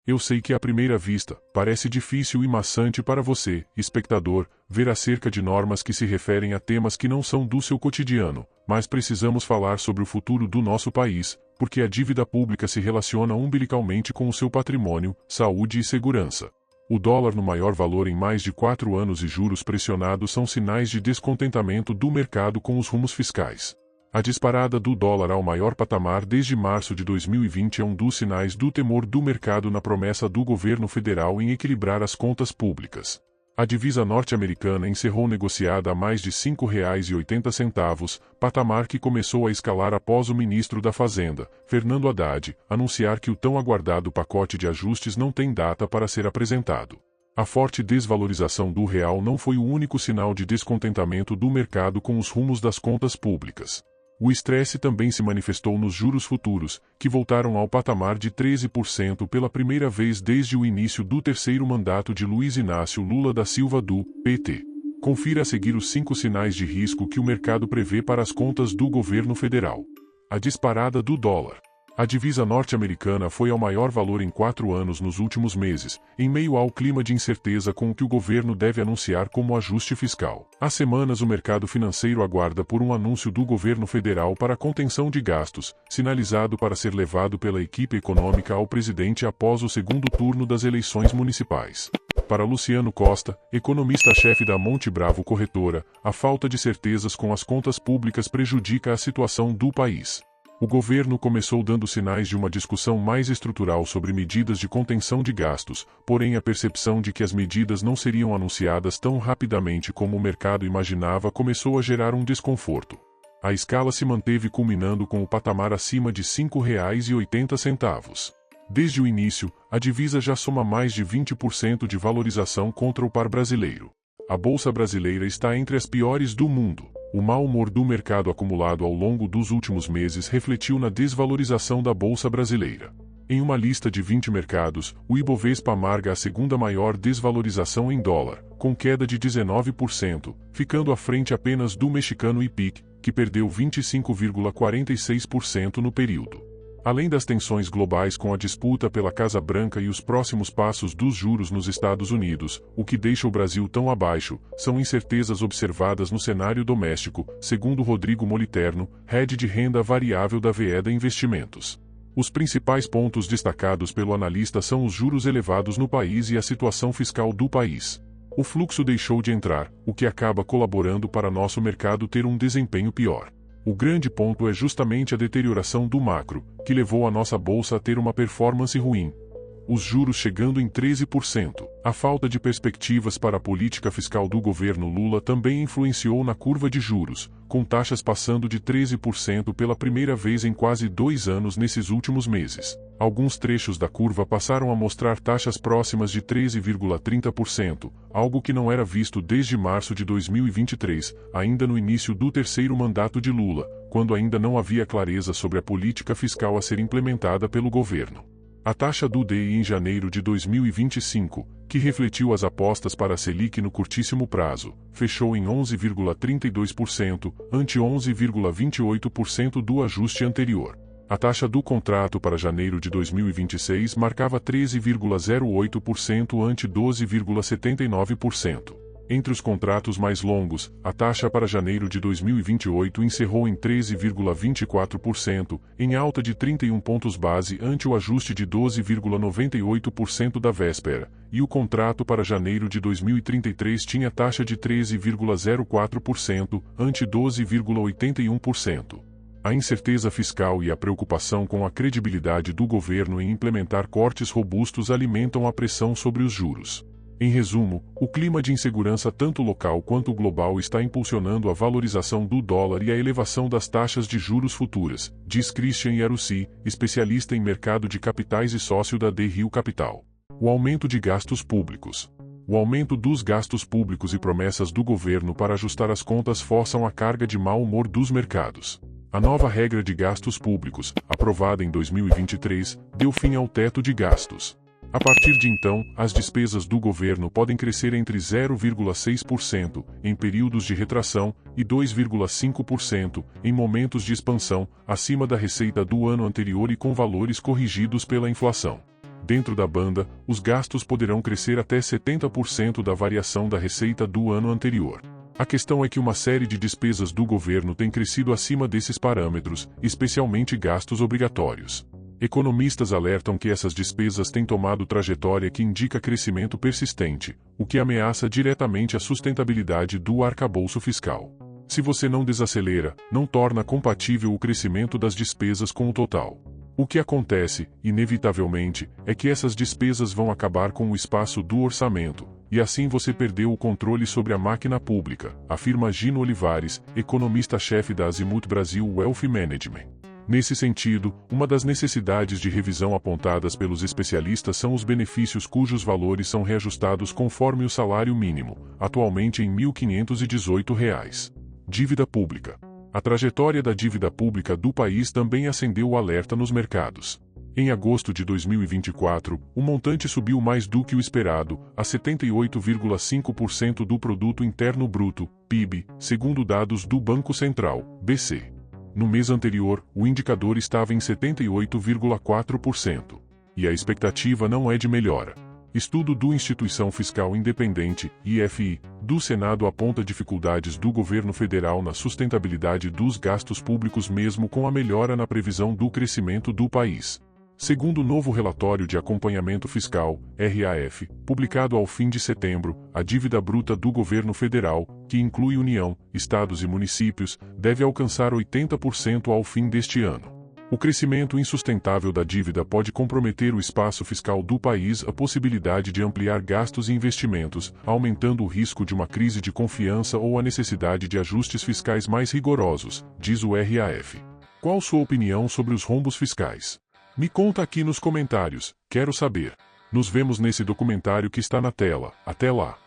Eu sei que à primeira vista, parece difícil e maçante para você, espectador, ver acerca de normas que se referem a temas que não são do seu cotidiano, mas precisamos falar sobre o futuro do nosso país, porque a dívida pública se relaciona umbilicalmente com o seu patrimônio, saúde e segurança. O dólar no maior valor em mais de 4 anos e juros pressionados são sinais de descontentamento do mercado com os rumos fiscais. A disparada do dólar ao maior patamar desde março de 2020 é um dos sinais do temor do mercado na promessa do governo federal em equilibrar as contas públicas. A divisa norte-americana encerrou negociada a mais de R$ 5,80, patamar que começou a escalar após o ministro da Fazenda, Fernando Haddad, anunciar que o tão aguardado pacote de ajustes não tem data para ser apresentado. A forte desvalorização do real não foi o único sinal de descontentamento do mercado com os rumos das contas públicas. O estresse também se manifestou nos juros futuros, que voltaram ao patamar de 13% pela primeira vez desde o início do terceiro mandato de Luiz Inácio Lula da Silva do PT. Confira a seguir os 5 sinais de risco que o mercado prevê para as contas do governo federal. A disparada do dólar. A divisa norte-americana foi ao maior valor em 4 anos nos últimos meses, em meio ao clima de incerteza com o que o governo deve anunciar como ajuste fiscal. Há semanas o mercado financeiro aguarda por um anúncio do governo federal para a contenção de gastos, sinalizado para ser levado pela equipe econômica ao presidente após o segundo turno das eleições municipais. Para Luciano Costa, economista-chefe da Monte Bravo Corretora, a falta de certezas com as contas públicas prejudica a situação do país. O governo começou dando sinais de uma discussão mais estrutural sobre medidas de contenção de gastos, porém a percepção de que as medidas não seriam anunciadas tão rapidamente como o mercado imaginava começou a gerar um desconforto. A escala se manteve culminando com o patamar acima de R$ 5,80. Desde o início, a divisa já soma mais de 20% de valorização contra o par brasileiro. A bolsa brasileira está entre as piores do mundo. O mau humor do mercado acumulado ao longo dos últimos meses refletiu na desvalorização da bolsa brasileira. Em uma lista de 20 mercados, o Ibovespa marca a segunda maior desvalorização em dólar, com queda de 19%, ficando à frente apenas do mexicano IPIC, que perdeu 25,46% no período. Além das tensões globais com a disputa pela Casa Branca e os próximos passos dos juros nos Estados Unidos, o que deixa o Brasil tão abaixo, são incertezas observadas no cenário doméstico, segundo Rodrigo Moliterno, head de renda variável da Veda Investimentos. Os principais pontos destacados pelo analista são os juros elevados no país e a situação fiscal do país. O fluxo deixou de entrar, o que acaba colaborando para nosso mercado ter um desempenho pior. O grande ponto é justamente a deterioração do macro, que levou a nossa bolsa a ter uma performance ruim. Os juros chegando em 13%. A falta de perspectivas para a política fiscal do governo Lula também influenciou na curva de juros, com taxas passando de 13% pela primeira vez em quase 2 anos nesses últimos meses. Alguns trechos da curva passaram a mostrar taxas próximas de 13,30%, algo que não era visto desde março de 2023, ainda no início do terceiro mandato de Lula, quando ainda não havia clareza sobre a política fiscal a ser implementada pelo governo. A taxa do DI em janeiro de 2025, que refletiu as apostas para a Selic no curtíssimo prazo, fechou em 11,32%, ante 11,28% do ajuste anterior. A taxa do contrato para janeiro de 2026 marcava 13,08% ante 12,79%. Entre os contratos mais longos, a taxa para janeiro de 2028 encerrou em 13,24%, em alta de 31 pontos base ante o ajuste de 12,98% da véspera, e o contrato para janeiro de 2033 tinha taxa de 13,04%, ante 12,81%. A incerteza fiscal e a preocupação com a credibilidade do governo em implementar cortes robustos alimentam a pressão sobre os juros. Em resumo, o clima de insegurança tanto local quanto global está impulsionando a valorização do dólar e a elevação das taxas de juros futuras, diz Christian Yarussi, especialista em mercado de capitais e sócio da The Hill Capital. O aumento de gastos públicos. O aumento dos gastos públicos e promessas do governo para ajustar as contas forçam a carga de mau humor dos mercados. A nova regra de gastos públicos, aprovada em 2023, deu fim ao teto de gastos. A partir de então, as despesas do governo podem crescer entre 0,6% em períodos de retração e 2,5% em momentos de expansão, acima da receita do ano anterior e com valores corrigidos pela inflação. Dentro da banda, os gastos poderão crescer até 70% da variação da receita do ano anterior. A questão é que uma série de despesas do governo tem crescido acima desses parâmetros, especialmente gastos obrigatórios. Economistas alertam que essas despesas têm tomado trajetória que indica crescimento persistente, o que ameaça diretamente a sustentabilidade do arcabouço fiscal. Se você não desacelera, não torna compatível o crescimento das despesas com o total. O que acontece, inevitavelmente, é que essas despesas vão acabar com o espaço do orçamento, e assim você perdeu o controle sobre a máquina pública, afirma Gino Olivares, economista-chefe da Azimuth Brasil Wealth Management. Nesse sentido, uma das necessidades de revisão apontadas pelos especialistas são os benefícios cujos valores são reajustados conforme o salário mínimo, atualmente em R$ 1.518. Dívida pública. A trajetória da dívida pública do país também acendeu o alerta nos mercados. Em agosto de 2024, o montante subiu mais do que o esperado, a 78,5% do Produto Interno Bruto, PIB, segundo dados do Banco Central, BC. No mês anterior, o indicador estava em 78,4%. E a expectativa não é de melhora. Estudo do Instituição Fiscal Independente, IFI, do Senado aponta dificuldades do governo federal na sustentabilidade dos gastos públicos mesmo com a melhora na previsão do crescimento do país. Segundo o novo relatório de acompanhamento fiscal, RAF, publicado ao fim de setembro, a dívida bruta do governo federal, que inclui União, estados e municípios, deve alcançar 80% ao fim deste ano. O crescimento insustentável da dívida pode comprometer o espaço fiscal do país, a possibilidade de ampliar gastos e investimentos, aumentando o risco de uma crise de confiança ou a necessidade de ajustes fiscais mais rigorosos, diz o RAF. Qual sua opinião sobre os rombos fiscais? Me conta aqui nos comentários, quero saber. Nos vemos nesse documentário que está na tela. Até lá!